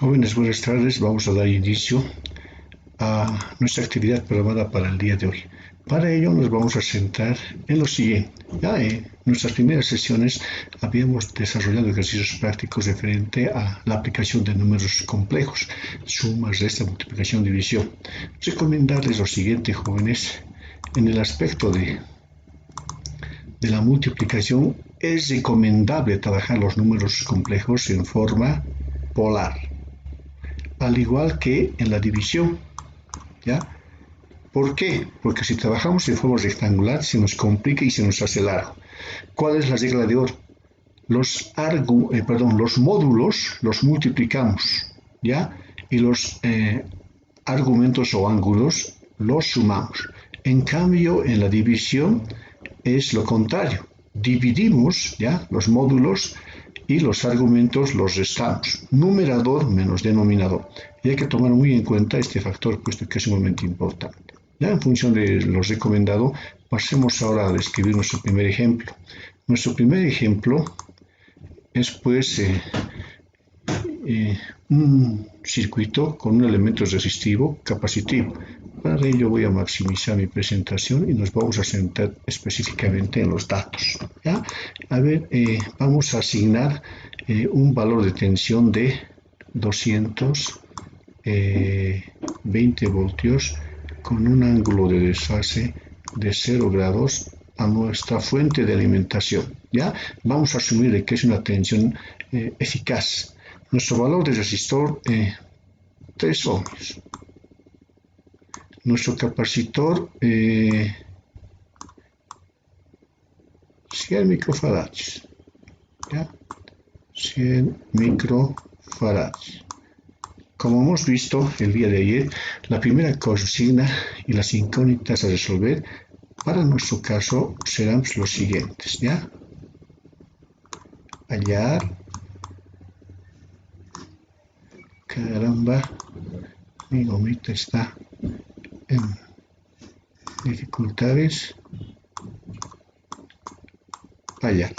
Jóvenes, buenas tardes. Vamos a dar inicio a nuestra actividad programada para el día de hoy. Para ello nos vamos a centrar en lo siguiente. Ya en nuestras primeras sesiones habíamos desarrollado ejercicios prácticos referente a la aplicación de números complejos, sumas, resta, multiplicación, división. Recomendarles lo siguiente, jóvenes, en el aspecto de la multiplicación es recomendable trabajar los números complejos en forma polar, al igual que en la división, ¿ya? ¿Por qué? Porque si trabajamos en forma rectangular se nos complica y se nos hace largo. ¿Cuál es la regla de oro? Los módulos los multiplicamos, ¿ya? Y los argumentos o ángulos los sumamos. En cambio, en la división es lo contrario. Dividimos, ¿ya?, los módulos y los argumentos los restamos. Numerador menos denominador. Y hay que tomar muy en cuenta este factor, puesto que es sumamente importante. Ya en función de lo recomendado, pasemos ahora a describir nuestro primer ejemplo. Nuestro primer ejemplo es pues un circuito con un elemento resistivo capacitivo. Para ello voy a maximizar mi presentación y nos vamos a centrar específicamente en los datos, ¿ya? A ver, vamos a asignar un valor de tensión de 220 voltios con un ángulo de desfase de 0 grados a nuestra fuente de alimentación, ¿ya? Vamos a asumir que es una tensión eficaz. Nuestro valor de resistor, 3 ohms. Nuestro capacitor, 100 microfarads, ¿ya? 100 microfarads. Como hemos visto el día de ayer, la primera consigna y las incógnitas a resolver para nuestro caso serán los siguientes, ¿ya? Hallar. Caramba, mi gomita está en dificultades. Hallar.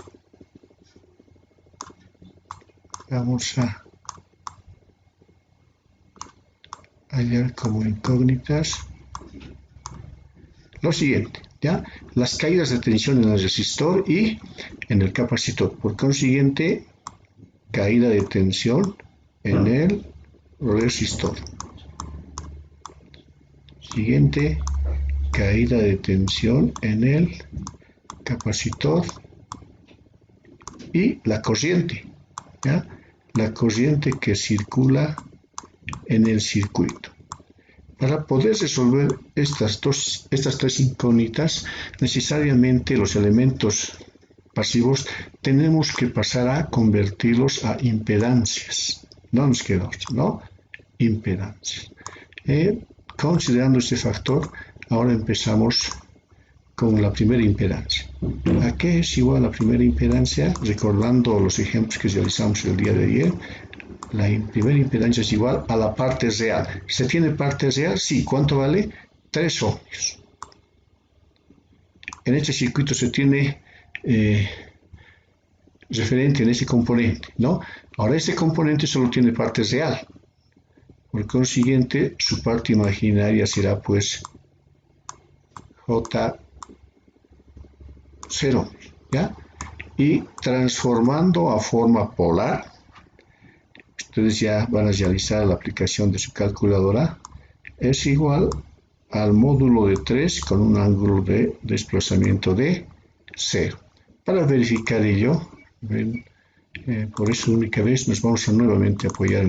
Vamos a hallar como incógnitas lo siguiente, ¿ya? Las caídas de tensión en el resistor y en el capacitor. Por consiguiente, caída de tensión en el resistor. Siguiente, caída de tensión en el capacitor y la corriente, ¿ya? La corriente que circula en el circuito. Para poder resolver estas tres incógnitas, necesariamente los elementos pasivos tenemos que pasar a convertirlos a impedancias. No nos queda otra, ¿no? Impedancias. Considerando este factor, ahora empezamos con la primera impedancia. ¿A qué es igual la primera impedancia? Recordando los ejemplos que realizamos el día de ayer, la primera impedancia es igual a la parte real. ¿Se tiene parte real? Sí. ¿Cuánto vale? 3 ohmios. En este circuito se tiene referente en ese componente, ¿no? Ahora este componente solo tiene parte real. Por consiguiente, su parte imaginaria será pues J0, ¿ya? Y transformando a forma polar, ustedes ya van a realizar la aplicación de su calculadora, es igual al módulo de 3 con un ángulo de desplazamiento de 0. Para verificar ello, por esa única vez nos vamos a nuevamente apoyar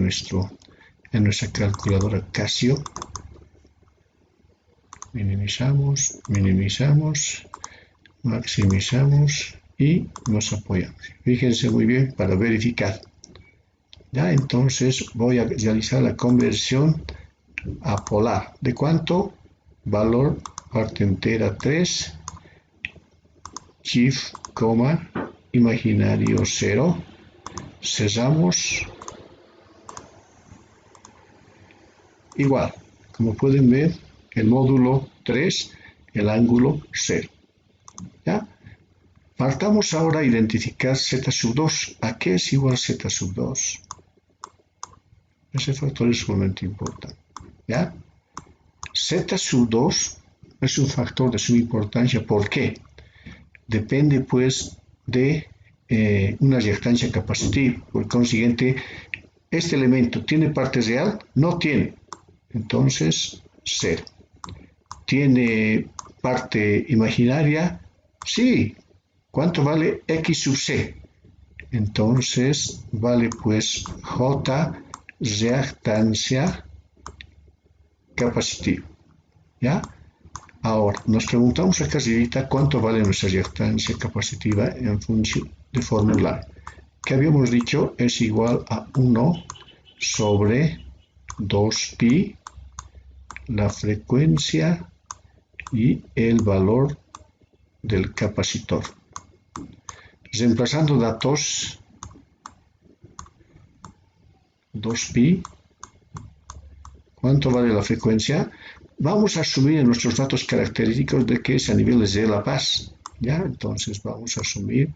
en nuestra calculadora Casio. Minimizamos, maximizamos y nos apoyamos. Fíjense muy bien para verificar. Ya, entonces voy a realizar la conversión a polar. ¿De cuánto? Valor parte entera 3, shift, coma, imaginario 0. Cerramos. Igual, como pueden ver, el módulo 3, el ángulo 0. ¿Ya? Partamos ahora a identificar z sub 2. ¿A qué es igual z sub 2? Ese factor es sumamente importante. ¿Ya? Z sub 2 es un factor de suma importancia. ¿Por qué? Depende pues de una reactancia capacitiva. Por consiguiente, este elemento tiene parte real, no tiene. Entonces, 0. ¿Tiene parte imaginaria? Sí. ¿Cuánto vale X sub C? Entonces, vale pues J reactancia capacitiva. ¿Ya? Ahora, nos preguntamos acá arriba cuánto vale nuestra reactancia capacitiva en función de formular. Que habíamos dicho es igual a 1 sobre 2pi, la frecuencia y el valor del capacitor. Reemplazando datos, 2pi, ¿cuánto vale la frecuencia? Vamos a asumir en nuestros datos característicos de que es a niveles de La Paz. ¿Ya? Entonces vamos a asumir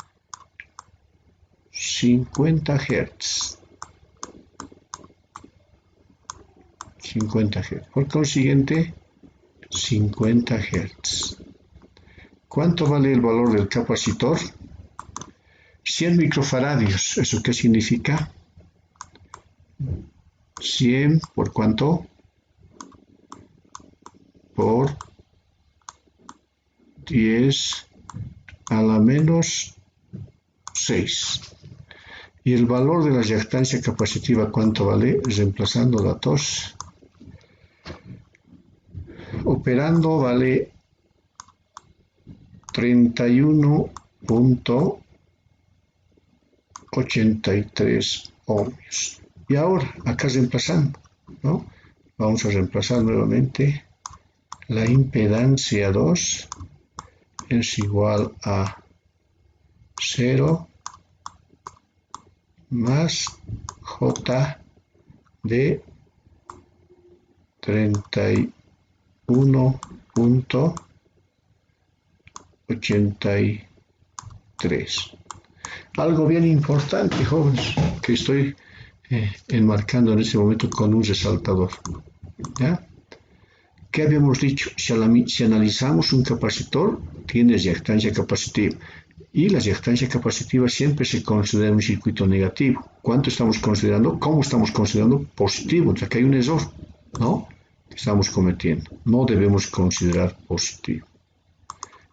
50 Hz. 50 Hz. Por consiguiente, 50 Hz. ¿Cuánto vale el valor del capacitor? 100 microfaradios. ¿Eso qué significa? 100 por cuánto? Por 10 a la menos 6. ¿Y el valor de la reactancia capacitiva cuánto vale? Reemplazando datos. Operando vale 31.83 ohmios. Y ahora, acá reemplazando, ¿no? Vamos a reemplazar nuevamente. La impedancia 2 es igual a 0 más J de 31.83. Algo bien importante, jóvenes, que estoy enmarcando en este momento con un resaltador. ¿Ya? ¿Qué habíamos dicho? Si analizamos un capacitor, tiene reactancia capacitiva. Y la reactancia capacitiva siempre se considera un circuito negativo. ¿Cuánto estamos considerando? ¿Cómo estamos considerando? Positivo. Entonces aquí hay un error, ¿no? Que estamos cometiendo. No debemos considerar positivo.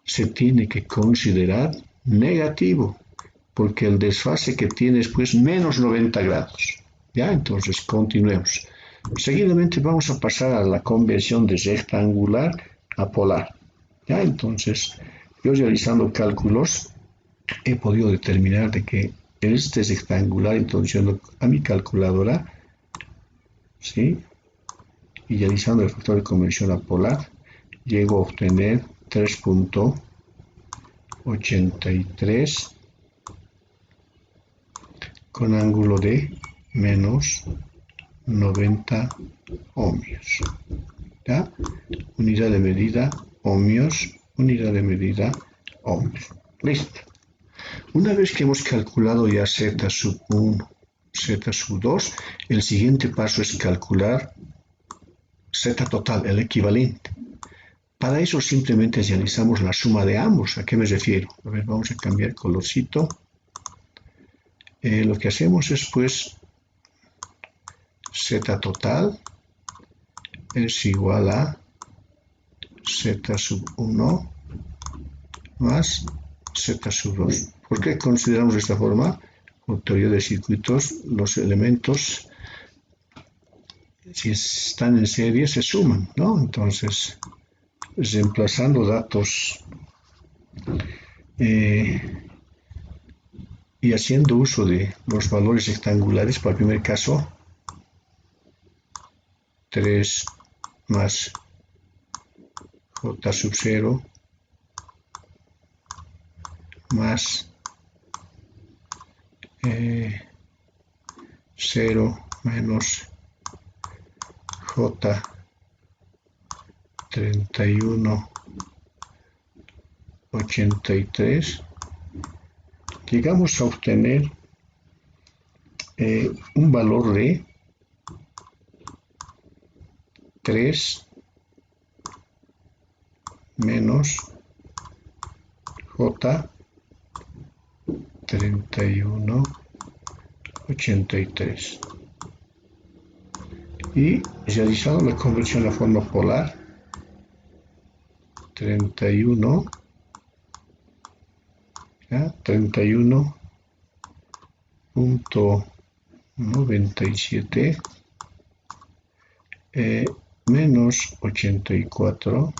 Se tiene que considerar negativo, porque el desfase que tiene es pues menos 90 grados. ¿Ya? Entonces continuemos. Seguidamente vamos a pasar a la conversión de rectangular a polar. ¿Ya? Entonces, yo realizando cálculos he podido determinar de que este rectangular, introduciendo a mi calculadora, ¿sí? Y realizando el factor de conversión a polar, llego a obtener 3.83 con ángulo de menos 90 ohmios. ¿Ya? Unidad de medida, ohmios, unidad de medida, ohmios. Listo. Una vez que hemos calculado ya Z sub 1, Z sub 2, el siguiente paso es calcular Z total, el equivalente. Para eso simplemente realizamos la suma de ambos. ¿A qué me refiero? A ver, vamos a cambiar colorcito. Lo que hacemos es pues Z total es igual a Z sub 1 más Z sub 2. ¿Por qué consideramos de esta forma? Por teoría de circuitos, los elementos, si están en serie, se suman, ¿no? Entonces, reemplazando datos y haciendo uso de los valores rectangulares, para el primer caso, 3 más J sub 0 más 0 menos J 31.83, llegamos a obtener un valor de 3 menos J 31,83. Y realizado la conversión a la forma polar, 31,97 menos 84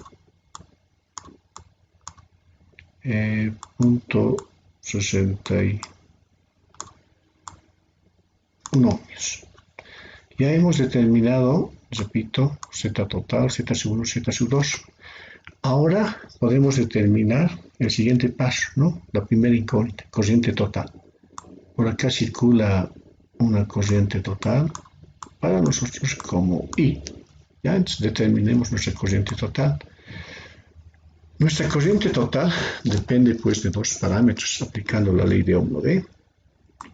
punto 61 ohmios. Ya hemos determinado, repito, Z total, Z sub 1, Z sub 2. Ahora podemos determinar el siguiente paso, ¿no? La primera incógnita, corriente total. Por acá circula una corriente total para nosotros como I. Ya, entonces determinemos nuestra corriente total. Nuestra corriente total depende pues de dos parámetros aplicando la ley de Ohm, ¿no ve?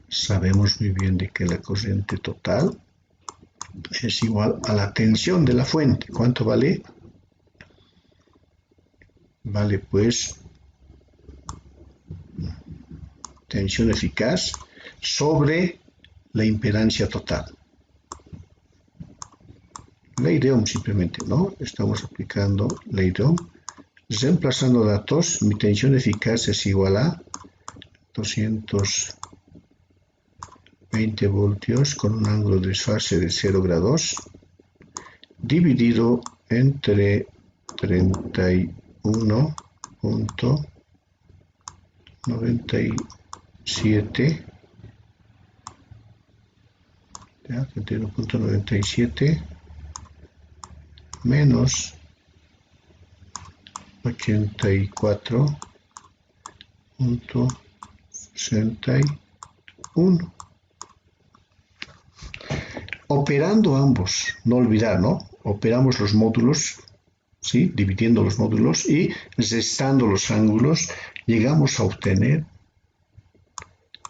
Sabemos muy bien de que la corriente total es igual a la tensión de la fuente. ¿Cuánto vale? Vale pues tensión eficaz sobre la impedancia total. Ley de Ohm simplemente, ¿no? Estamos aplicando ley de Ohm. Reemplazando datos, mi tensión eficaz es igual a 220 voltios con un ángulo de desfase de 0 grados dividido entre 31,97 31,97 menos 84,61. Operando ambos, no olvidar, ¿no? Operamos los módulos, ¿sí? Dividiendo los módulos y restando los ángulos, llegamos a obtener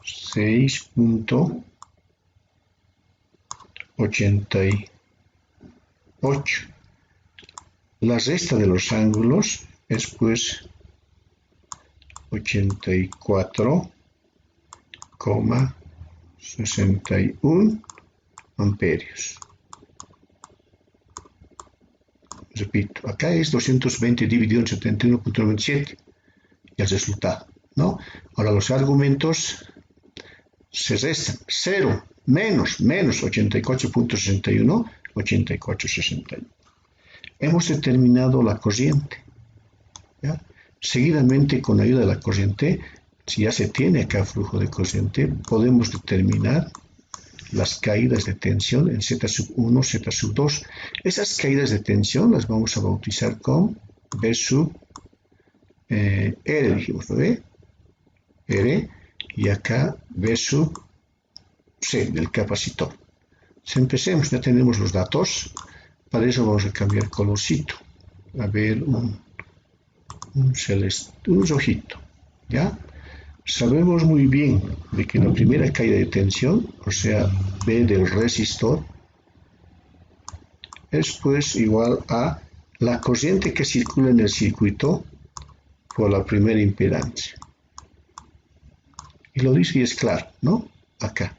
6,88. La resta de los ángulos es pues 84,61 amperios. Repito, acá es 220 dividido en 71,97 y el resultado, ¿no? Ahora los argumentos se restan. 0 menos 84,61, 84,61. Hemos determinado la corriente, ¿ya? Seguidamente, con ayuda de la corriente, si ya se tiene acá flujo de corriente, podemos determinar las caídas de tensión en Z sub 1, Z sub 2. Esas caídas de tensión las vamos a bautizar con B sub R, dijimos, ¿no ve? R, y acá B sub C, del capacitor. Si empecemos, ya tenemos los datos. Para eso vamos a cambiar colorcito. A ver, un celeste, un rojito, ¿ya? Sabemos muy bien de que la primera caída de tensión, o sea, B del resistor, es pues igual a la corriente que circula en el circuito por la primera impedancia. Y lo dice y es claro, ¿no? Acá.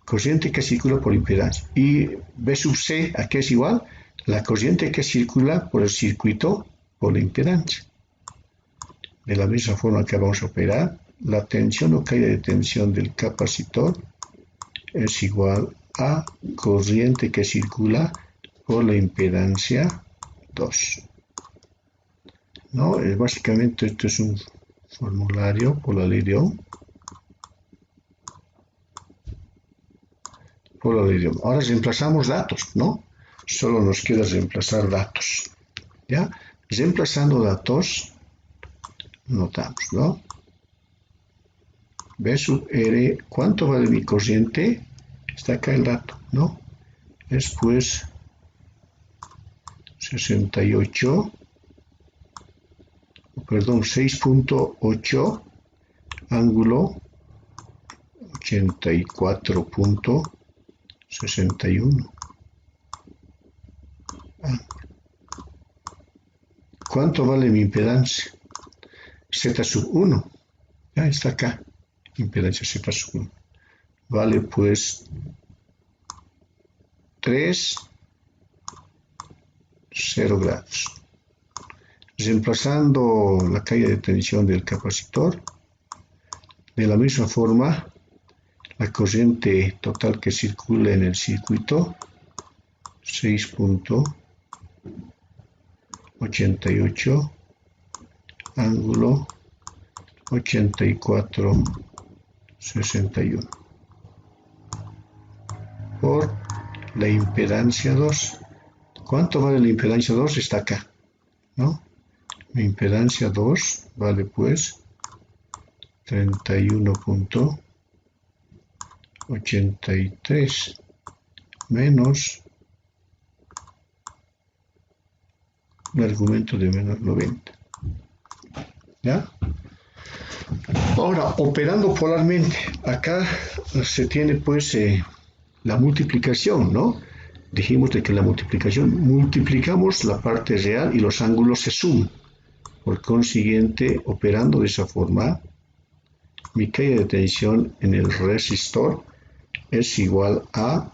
Corriente que circula por impedancia. Y B sub C, ¿a qué es igual? La corriente que circula por el circuito por la impedancia. De la misma forma que vamos a operar, la tensión o caída de tensión del capacitor es igual a corriente que circula por la impedancia 2. ¿No? Básicamente esto es un formulario por la ley de Ohm. Por la ley de Ohm. Ahora reemplazamos datos, ¿no? Solo nos queda reemplazar datos. ¿Ya? Reemplazando datos, notamos, ¿no? B sub R, ¿cuánto vale mi corriente? Está acá el dato, ¿no? Es pues 6.8 ángulo 84,61. ¿Cuánto vale mi impedancia? Z sub 1. Ya está acá. Impedancia Z sub 1. Vale pues 3, 0 grados. Reemplazando la caída de tensión del capacitor, de la misma forma, la corriente total que circula en el circuito, 6.88, ángulo 84,61 por la impedancia 2. ¿Cuánto vale la impedancia 2? Está acá, ¿no? Mi impedancia 2 vale pues 31,83 menos el argumento de menos 90. ¿Ya? Ahora, operando polarmente, acá se tiene pues la multiplicación, ¿no? Dijimos de que la multiplicación, multiplicamos la parte real y los ángulos se suman. Por consiguiente, operando de esa forma, mi caída de tensión en el resistor es igual a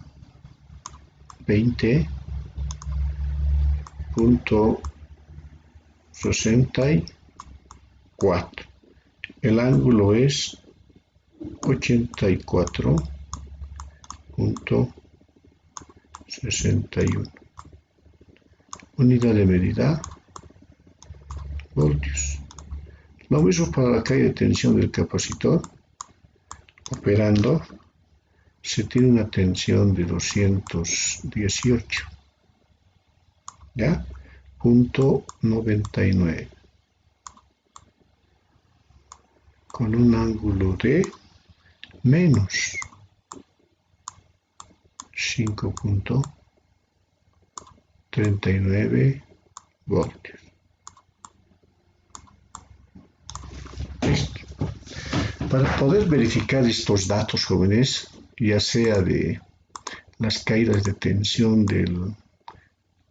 20,64. El ángulo es 84,61. Unidad de medida, voltios. Lo mismo para la caída de tensión del capacitor. Operando, se tiene una tensión de 218. ¿Ya? Punto 99. Con un ángulo de menos 5,39 voltios. Listo. Para poder verificar estos datos, jóvenes, ya sea de las caídas de tensión del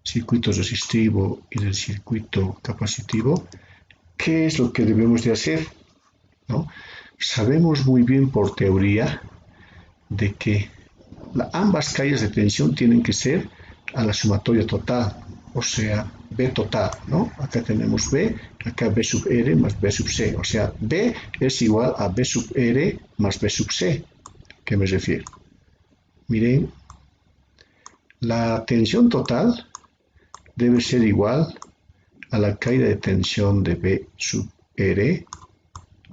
circuito resistivo y del circuito capacitivo, ¿qué es lo que debemos de hacer? ¿No? Sabemos muy bien por teoría de que ambas caídas de tensión tienen que ser a la sumatoria total, o sea, B total, ¿no? Acá tenemos B, acá B sub R más B sub C, o sea, B es igual a B sub R más B sub C. ¿Qué me refiero? Miren, la tensión total debe ser igual a la caída de tensión de B sub R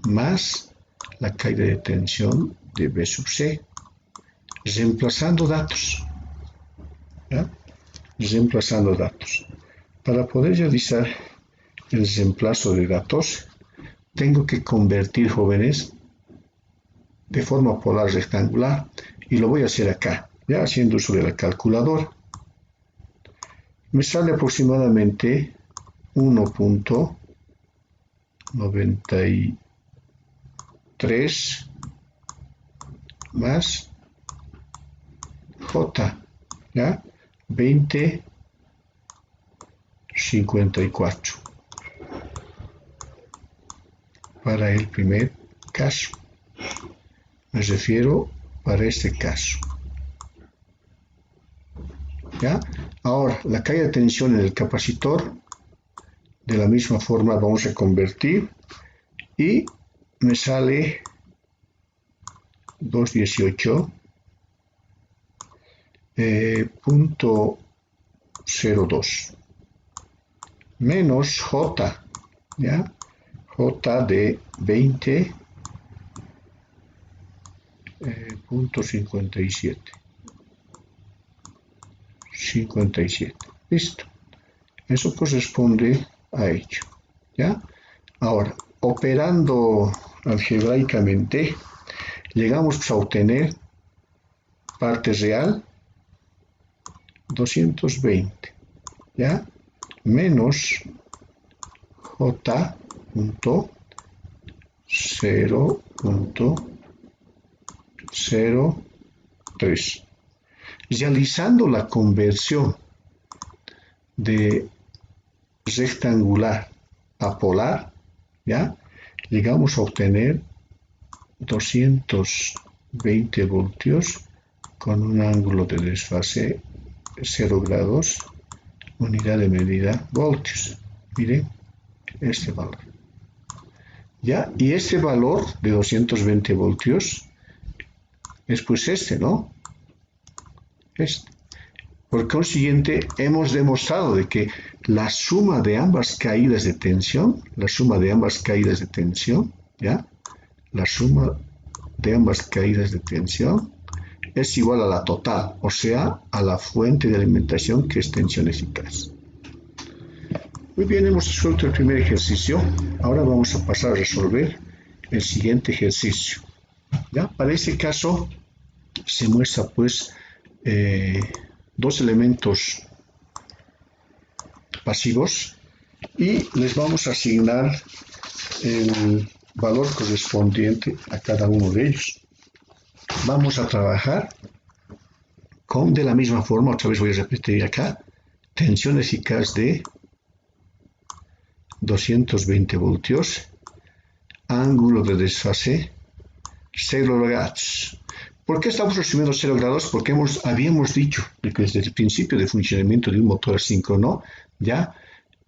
más la caída de tensión de B sub C. Reemplazando datos. ¿Ya? Reemplazando datos. Para poder realizar el reemplazo de datos, tengo que convertir, jóvenes, de forma polar rectangular, y lo voy a hacer acá, ya haciendo uso de la calculadora. Me sale aproximadamente 1,93 más J, ¿ya? 20,54 para el primer caso. Me refiero para este caso. ¿Ya? Ahora, la caída de tensión en el capacitor, de la misma forma vamos a convertir y me sale 218,02 menos J, ¿ya? J de 20,57. 57. Listo. Eso corresponde a ello. ¿Ya? Ahora, operando algebraicamente, llegamos a obtener parte real 220. ¿Ya? Menos J punto 0,03. Realizando la conversión de rectangular a polar, ¿ya? Llegamos a obtener 220 voltios con un ángulo de desfase 0 grados, unidad de medida voltios. Miren este valor. ¿Ya? Y este valor de 220 voltios es pues este, ¿no? Este. Por consiguiente, hemos demostrado de que la suma de ambas caídas de tensión, ¿ya? La suma de ambas caídas de tensión es igual a la total, o sea, a la fuente de alimentación que es tensión eficaz. Muy bien, hemos resuelto el primer ejercicio. Ahora vamos a pasar a resolver el siguiente ejercicio. ¿Ya? Para este caso se muestra pues dos elementos pasivos y les vamos a asignar el valor correspondiente a cada uno de ellos. Vamos a trabajar con, de la misma forma, otra vez voy a repetir acá, tensión eficaz de 220 voltios, ángulo de desfase 0 grados. ¿Por qué estamos recibiendo 0 grados? Porque habíamos dicho que desde el principio de funcionamiento de un motor asíncrono, ya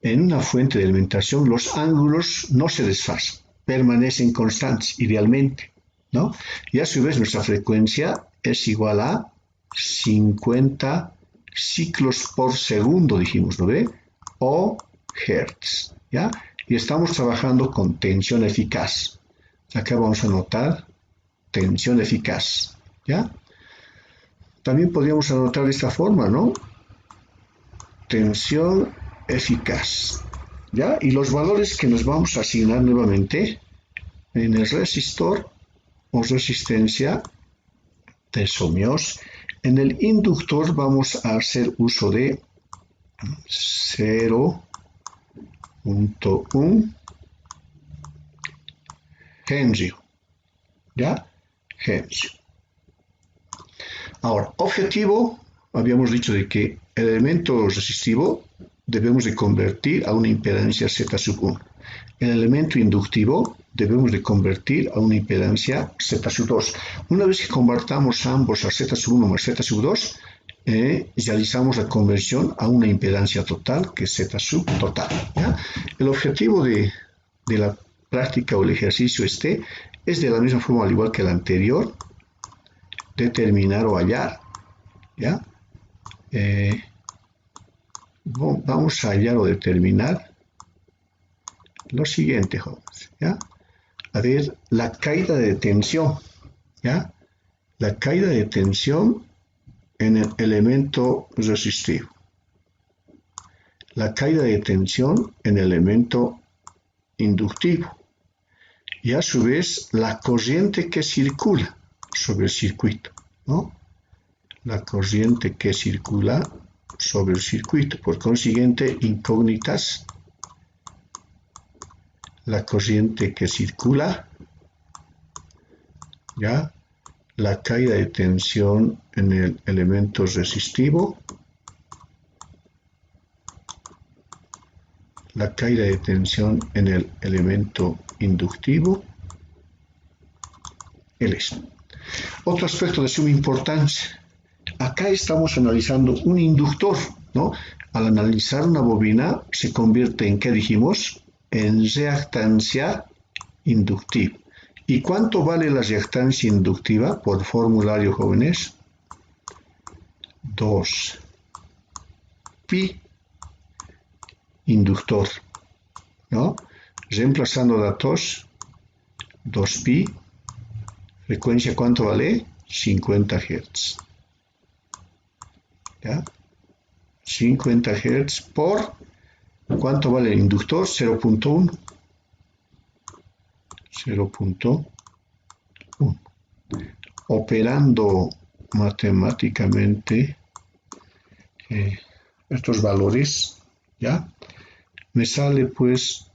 en una fuente de alimentación los ángulos no se desfasan, permanecen constantes idealmente, ¿no? Y a su vez nuestra frecuencia es igual a 50 ciclos por segundo, dijimos, ¿no ve? O hertz, ¿ya? Y estamos trabajando con tensión eficaz. Acá vamos a anotar tensión eficaz, ¿ya? También podríamos anotar de esta forma, ¿no? Tensión eficaz, ¿ya? Y los valores que nos vamos a asignar nuevamente en el resistor o resistencia de ohmios. En el inductor vamos a hacer uso de 0.1 Henry, ¿ya? Henry. Ahora, objetivo, habíamos dicho de que el elemento resistivo debemos de convertir a una impedancia Z1. El elemento inductivo debemos de convertir a una impedancia Z2. Una vez que convertamos ambos a Z1 más Z2, realizamos la conversión a una impedancia total, que es Z total, ¿ya? El objetivo de la práctica o el ejercicio es de la misma forma, al igual que el anterior, determinar o hallar, ¿ya? Vamos a hallar o determinar lo siguiente, jóvenes, ¿ya? A ver, la caída de tensión, ¿ya? La caída de tensión en el elemento resistivo. La caída de tensión en el elemento inductivo. Y a su vez, la corriente que circula sobre el circuito, ¿no? La corriente que circula sobre el circuito. Por consiguiente, incógnitas. La corriente que circula, ¿ya? La caída de tensión en el elemento resistivo, la caída de tensión en el elemento inductivo, el esto. Otro aspecto de suma importancia, acá estamos analizando un inductor, ¿no? Al analizar una bobina se convierte en, ¿qué dijimos? En reactancia inductiva. ¿Y cuánto vale la reactancia inductiva por formulario, jóvenes? 2 pi inductor, ¿no? Reemplazando datos, 2 pi, frecuencia, ¿cuánto vale? 50 Hz. ¿Ya? 50 Hz por, ¿cuánto vale el inductor? 0.1. 0.1. Operando matemáticamente estos valores, ¿ya? Me sale pues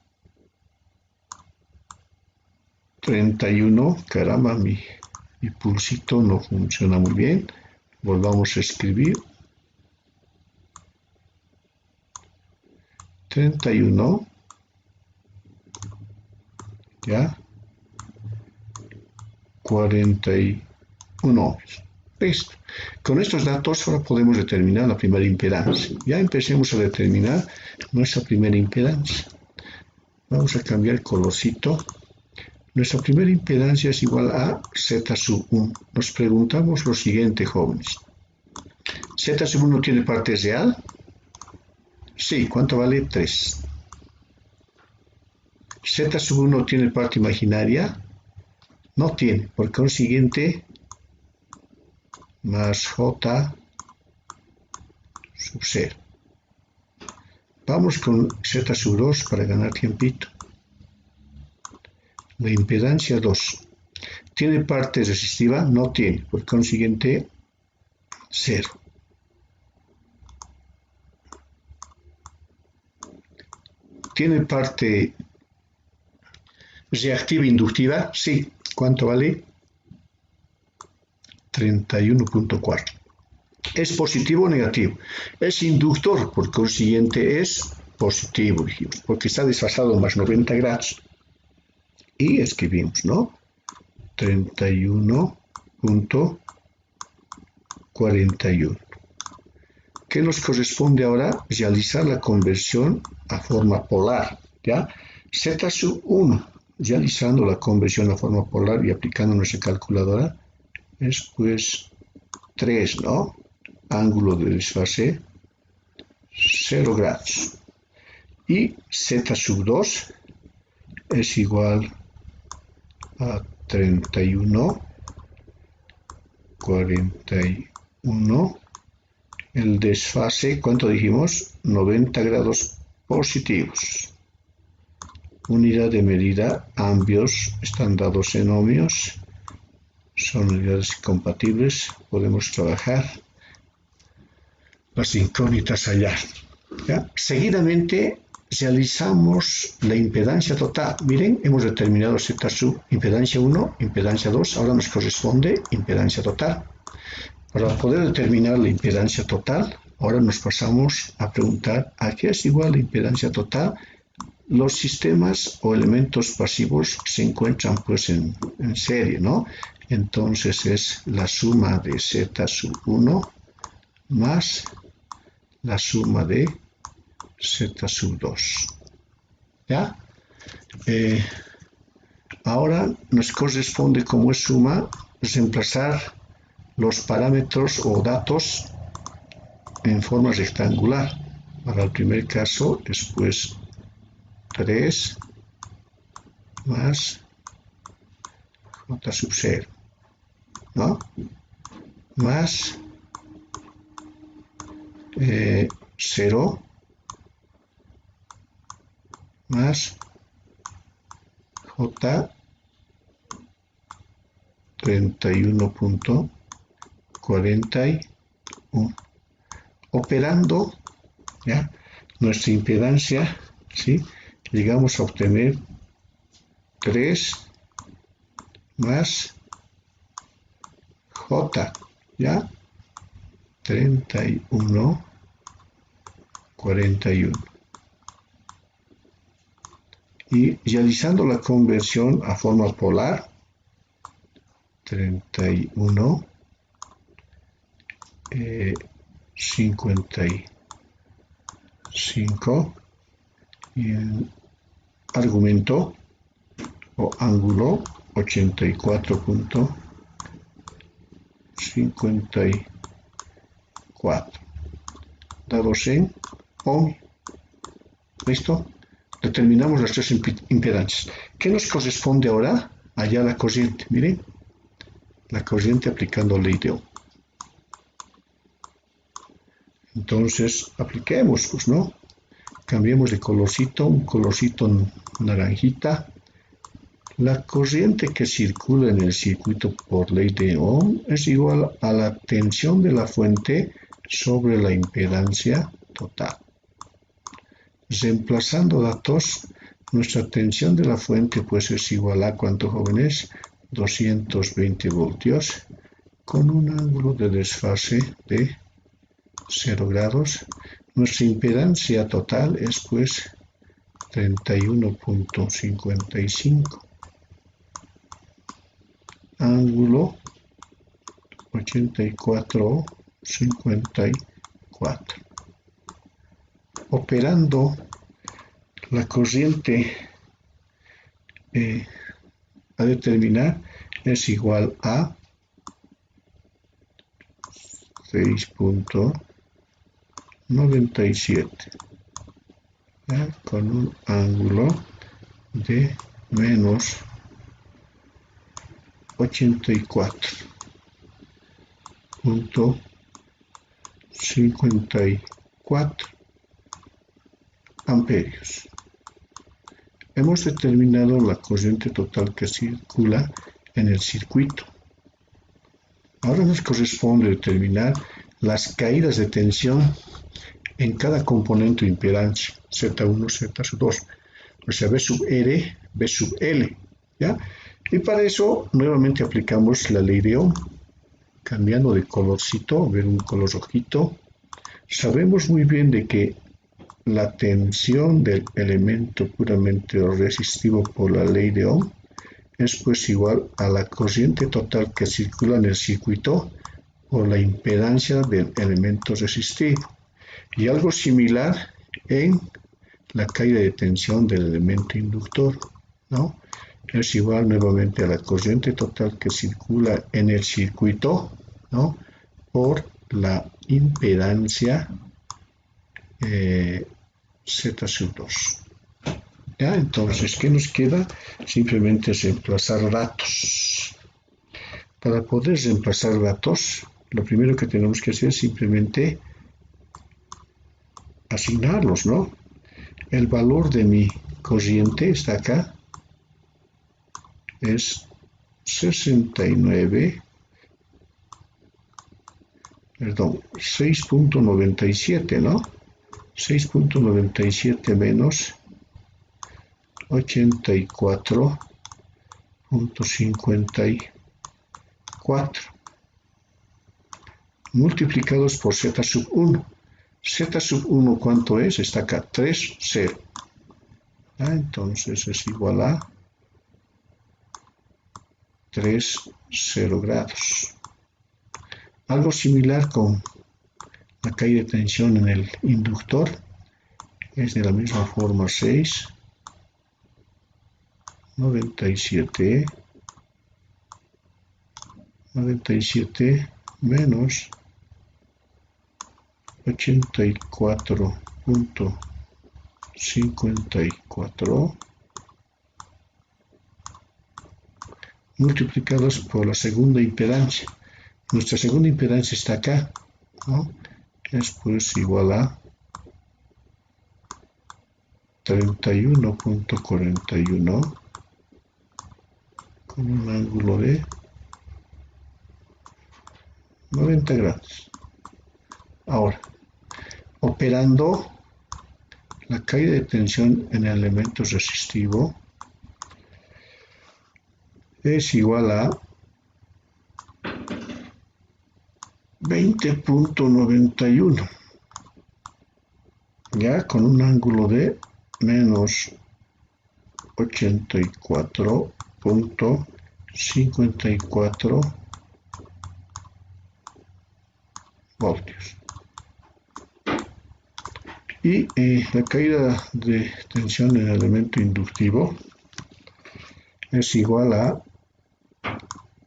31, caramba, mi pulsito no funciona muy bien. Volvamos a escribir. 31, ya, 41 ohms. Listo. Con estos datos ahora podemos determinar la primera impedancia. Ya empecemos a determinar nuestra primera impedancia. Vamos a cambiar el colorcito. Nuestra primera impedancia es igual a Z sub 1. Nos preguntamos lo siguiente, jóvenes. ¿Z sub 1 tiene parte real? Sí, ¿cuánto vale? 3. ¿Z sub 1 tiene parte imaginaria? No tiene, por consiguiente, más J sub 0. Vamos con Z sub 2 para ganar tiempito. La impedancia 2. ¿Tiene parte resistiva? No tiene, por consiguiente, 0. ¿Tiene parte reactiva inductiva? Sí. ¿Cuánto vale? 31.4. ¿Es positivo o negativo? Es inductor, por consiguiente es positivo, dijimos, porque está desfasado más 90 grados. Y escribimos, ¿no? 31.41. ¿Qué nos corresponde ahora? Realizar la conversión a forma polar, ¿ya? Z sub 1, realizando la conversión a forma polar y aplicando nuestra calculadora, es pues 3, ¿no? Ángulo de desfase 0 grados. Y Z sub 2 es igual a 31.41. El desfase, ¿cuánto dijimos? 90 grados positivos. Unidad de medida, ambos están dados en ohmios. Son unidades compatibles. Podemos trabajar las incógnitas allá. ¿Ya? Seguidamente realizamos la impedancia total. Miren, hemos determinado Z sub impedancia 1, impedancia 2. Ahora nos corresponde impedancia total. Para poder determinar la impedancia total, ahora nos pasamos a preguntar ¿a qué es igual la impedancia total? Los sistemas o elementos pasivos se encuentran pues en serie, ¿no? Entonces es la suma de Z sub 1 más la suma de Z sub 2. ¿Ya? Ahora nos corresponde, como es suma, reemplazar los parámetros o datos en forma rectangular. Para el primer caso es pues 3 más J sub 0, ¿no? Más 0 más J 31.41. Operando, ¿ya?, nuestra impedancia, ¿sí?, llegamos a obtener 3 más J, ¿ya?, 31.41. Y realizando la conversión a forma polar, 31, 55, y el argumento o ángulo 84.54, dados en ohm. ¿Listo? Determinamos las tres impedancias. ¿Qué nos corresponde ahora? Allá la corriente, miren, la corriente aplicando ley de Ohm. Entonces, apliquemos, pues, ¿no? Cambiemos de colorcito, un colorcito naranjita. La corriente que circula en el circuito por ley de Ohm es igual a la tensión de la fuente sobre la impedancia total. Reemplazando datos, nuestra tensión de la fuente pues es igual a, ¿cuánto, jóvenes? 220 voltios con un ángulo de desfase de 0 grados. Nuestra impedancia total es pues 31.55. Ángulo 84.54. Operando la corriente a determinar es igual a 6.97, con un ángulo de menos 84.54 amperios. Hemos determinado la corriente total que circula en el circuito. Ahora nos corresponde determinar las caídas de tensión en cada componente de impedancia, Z1, Z2, o sea, V sub R, V sub L, ¿ya? Y para eso nuevamente aplicamos la ley de Ohm, cambiando de colorcito, ver un color rojito. Sabemos muy bien de que la tensión del elemento puramente resistivo por la ley de Ohm es pues igual a la corriente total que circula en el circuito por la impedancia del elemento resistivo. Y algo similar en la caída de tensión del elemento inductor, ¿no? Es igual nuevamente a la corriente total que circula en el circuito, ¿no? Por la impedancia Z sub 2. ¿Ya? Entonces, ¿qué nos queda? Simplemente reemplazar datos. Para poder reemplazar datos, lo primero que tenemos que hacer es simplemente asignarlos, ¿no? El valor de mi corriente está acá, es 6.97, ¿no? 6.97 menos 84.54 multiplicados por Z sub 1. Z sub 1, ¿cuánto es? Está acá, 3, 0. Entonces es igual a 3, 0 grados. Algo similar con la caída de tensión en el inductor. Es de la misma forma 6, 97 menos 84.54 multiplicados por la segunda impedancia. Nuestra segunda impedancia está acá, ¿no? Es pues igual a 31.41 con un ángulo de 90 grados. Ahora, operando la caída de tensión en el elemento resistivo es igual a 20.91, ya con un ángulo de menos 84.54 voltios. Y la caída de tensión en el elemento inductivo es igual a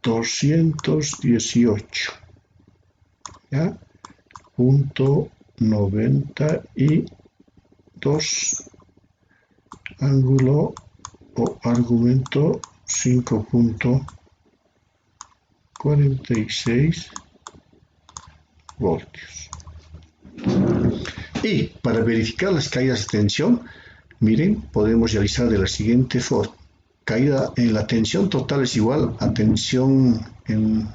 218, ¿ya? .92, ángulo o argumento 5.46 voltios. Y para verificar las caídas de tensión, miren, podemos realizar de la siguiente forma. Caída en la tensión total es igual a tensión en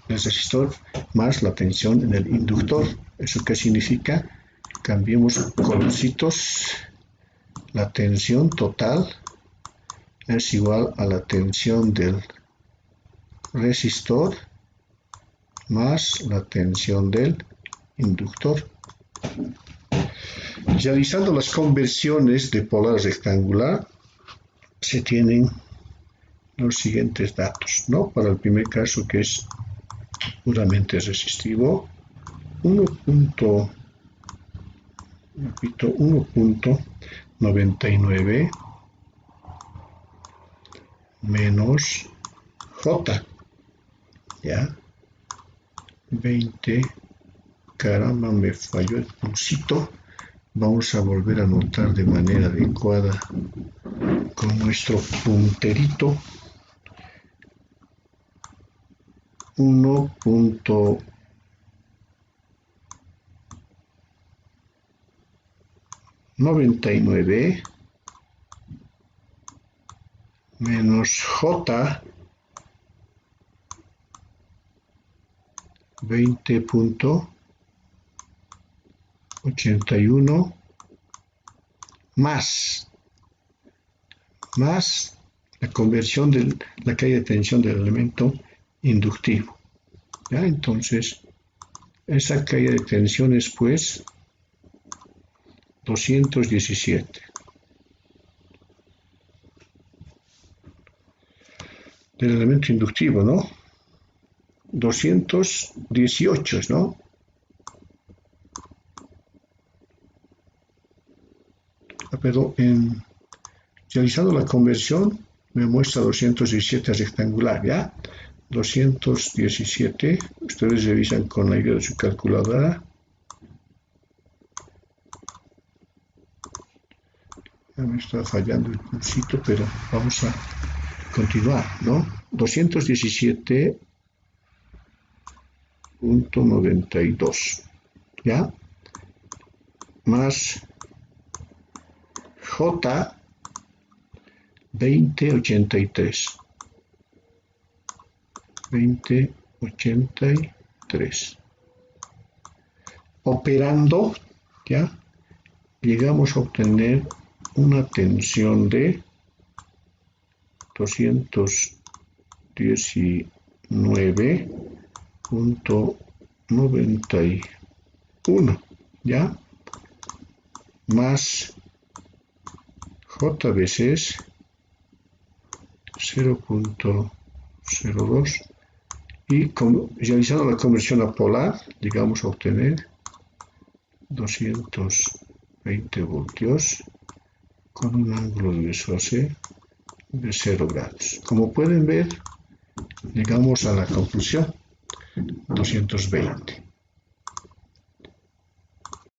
el resistor más la tensión en el inductor. ¿Eso qué significa? Cambiemos colorcitos. La tensión total es igual a la tensión del resistor más la tensión del inductor. Realizando las conversiones de polar a rectangular, se tienen los siguientes datos, ¿no? Para el primer caso, que es puramente resistivo, 1.99 menos J, ¿ya? 20, caramba, me falló el pulsito. Vamos a volver a anotar de manera adecuada con nuestro punterito. 1.99 menos J 20.81 más la conversión de la caída de tensión del elemento inductivo. ¿Ya? Entonces, esa caída de tensión es pues 217. Del elemento inductivo, ¿no? 218, ¿no? Pero realizando la conversión me muestra 217 rectangular, ¿ya? 217, ustedes revisan con la ayuda de su calculadora. Ya me está fallando el pulsito, pero vamos a continuar, ¿no? 217.92, ¿ya? Más J 2083. Operando, ¿ya? Llegamos a obtener una tensión de 219.91, ¿ya? Más J veces 0.02 y realizando la conversión a polar llegamos a obtener 220 voltios con un ángulo de desfase de 0 grados. Como pueden ver, llegamos a la conclusión 220.